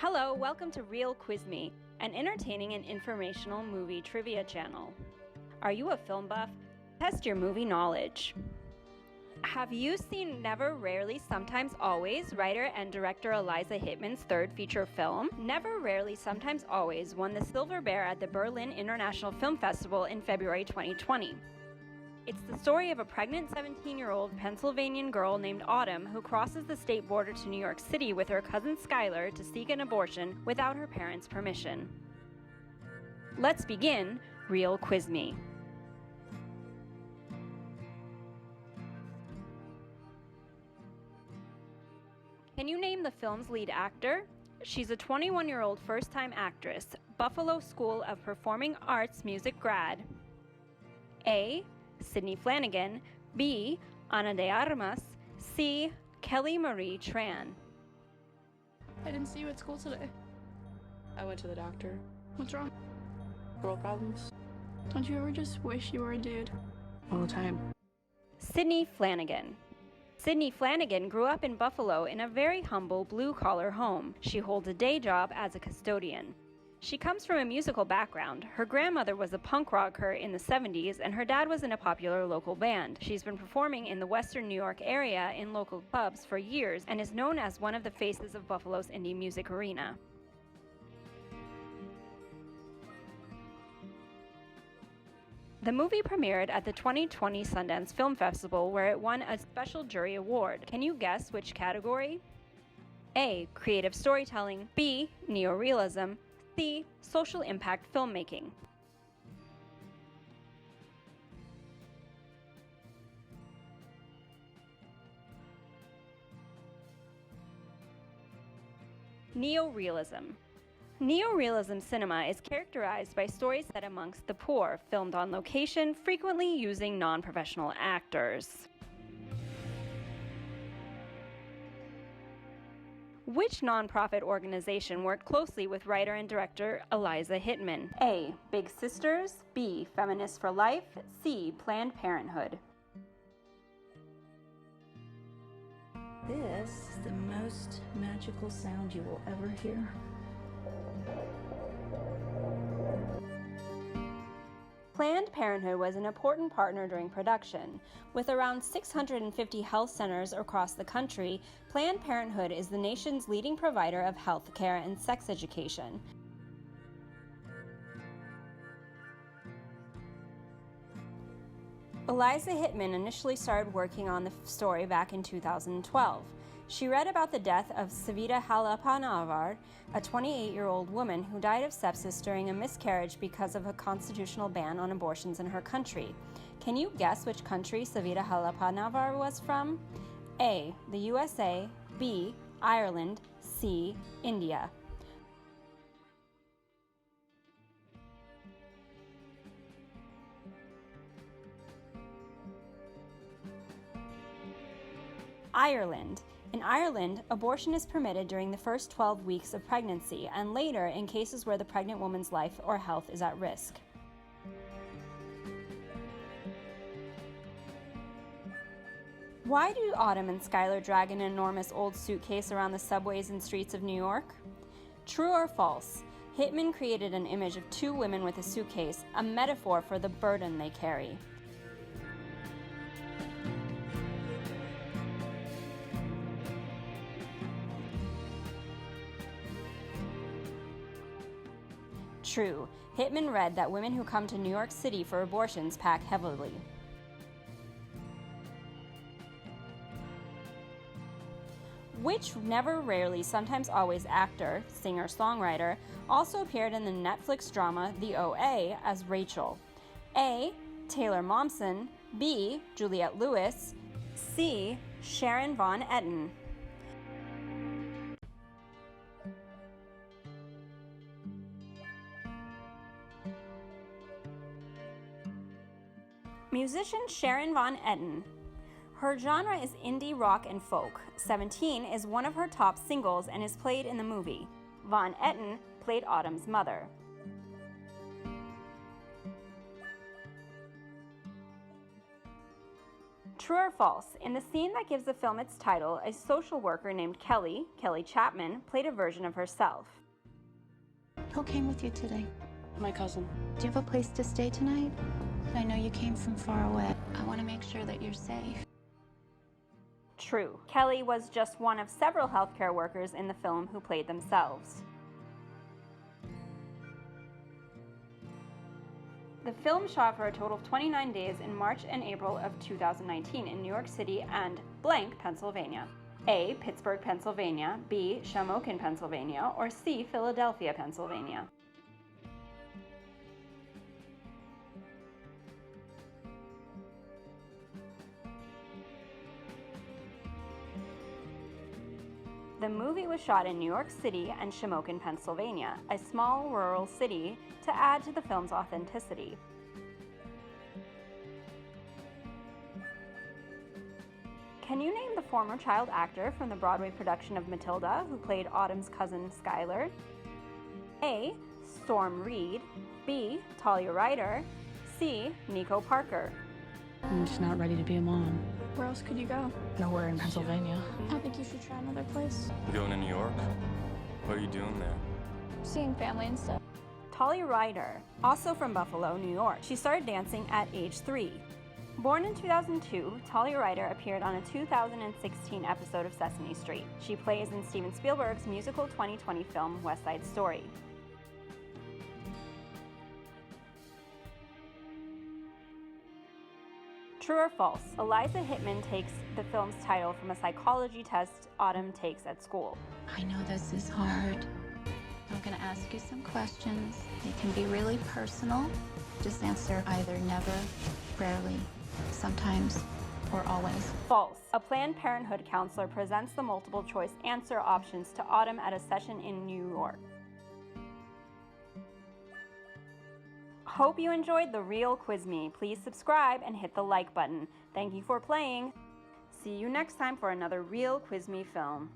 Hello, welcome to Real Quiz Me, an entertaining and informational movie trivia channel. Are you a film buff? Test your movie knowledge. Have you seen Never, Rarely, Sometimes, Always, writer and director Eliza Hittman's third feature film? Never, Rarely, Sometimes, Always won the Silver Bear at the Berlin International Film Festival in February 2020. It's the story of a pregnant 17-year-old Pennsylvanian girl named Autumn who crosses the state border to New York City with her cousin Skylar to seek an abortion without her parents' permission. Let's begin Real Quiz Me. Can you name the film's lead actor? She's a 21-year-old first-time actress, Buffalo School of Performing Arts music grad. A. Sydney Flanagan, B. Ana de Armas, C. Kelly Marie Tran. I didn't see you at school today. I went to the doctor. What's wrong? Girl problems. Don't you ever just wish you were a dude? All the time. Sydney Flanagan. Sydney Flanagan grew up in Buffalo in a very humble blue-collar home. She holds a day job as a custodian. She comes from a musical background. Her grandmother was a punk rocker in the 70s, and her dad was in a popular local band. She's been performing in the Western New York area in local clubs for years and is known as one of the faces of Buffalo's indie music arena. The movie premiered at the 2020 Sundance Film Festival, where it won a special jury award. Can you guess which category? A. Creative storytelling. B. Neo-Realism. C. Social impact filmmaking. Neo-Realism. Neo-Realism cinema is characterized by stories set amongst the poor, filmed on location, frequently using non-professional actors. Which nonprofit organization worked closely with writer and director Eliza Hittman? A. Big Sisters. B. Feminists for Life. C. Planned Parenthood. This is the most magical sound you will ever hear. Planned Parenthood was an important partner during production. With around 650 health centers across the country, Planned Parenthood is the nation's leading provider of health care and sex education. Eliza Hittman initially started working on the story back in 2012. She read about the death of Savita Halappanavar, a 28-year-old woman who died of sepsis during a miscarriage because of a constitutional ban on abortions in her country. Can you guess which country Savita Halappanavar was from? A. The USA. B. Ireland. C. India. Ireland. In Ireland, abortion is permitted during the first 12 weeks of pregnancy and later in cases where the pregnant woman's life or health is at risk. Why do Autumn and Skylar drag an enormous old suitcase around the subways and streets of New York? True or false? Hittman created an image of two women with a suitcase, a metaphor for the burden they carry. True. Hittman read that women who come to New York City for abortions pack heavily. Which Never, Rarely, Sometimes, Always actor, singer-songwriter, also appeared in the Netflix drama The OA as Rachel? A. Taylor Momsen. B. Juliette Lewis. C. Sharon Von Etten. Musician Sharon Von Etten. Her genre is indie rock and folk. 17 is one of her top singles and is played in the movie. Von Etten played Autumn's mother. True or false? In the scene that gives the film its title, a social worker named Kelly Chapman, played a version of herself. Who came with you today? My cousin. Do you have a place to stay tonight? I know you came from far away. I want to make sure that you're safe. True. Kelly was just one of several healthcare workers in the film who played themselves. The film shot for a total of 29 days in March and April of 2019 in New York City and blank, Pennsylvania. A. Pittsburgh, Pennsylvania, B. Shamokin, Pennsylvania, or C. Philadelphia, Pennsylvania. The movie was shot in New York City and Shamokin, Pennsylvania, a small rural city, to add to the film's authenticity. Can you name the former child actor from the Broadway production of Matilda who played Autumn's cousin Skylar? A. Storm Reed, B. Talia Ryder, C. Nico Parker. I'm just not ready to be a mom. Where else could you go? Nowhere in Pennsylvania. I think you should try another place. You going to New York? What are you doing there? Seeing family and stuff. Talia Ryder, also from Buffalo, New York. She started dancing at age 3. Born in 2002, Talia Ryder appeared on a 2016 episode of Sesame Street. She plays in Steven Spielberg's musical 2020 film West Side Story. True or false? Eliza Hittman takes the film's title from a psychology test Autumn takes at school. I know this is hard. I'm going to ask you some questions. They can be really personal. Just answer either never, rarely, sometimes, or always. False. A Planned Parenthood counselor presents the multiple choice answer options to Autumn at a session in New York. Hope you enjoyed The Real Quiz Me. Please subscribe and hit the like button. Thank you for playing. See you next time for another Real Quiz Me film.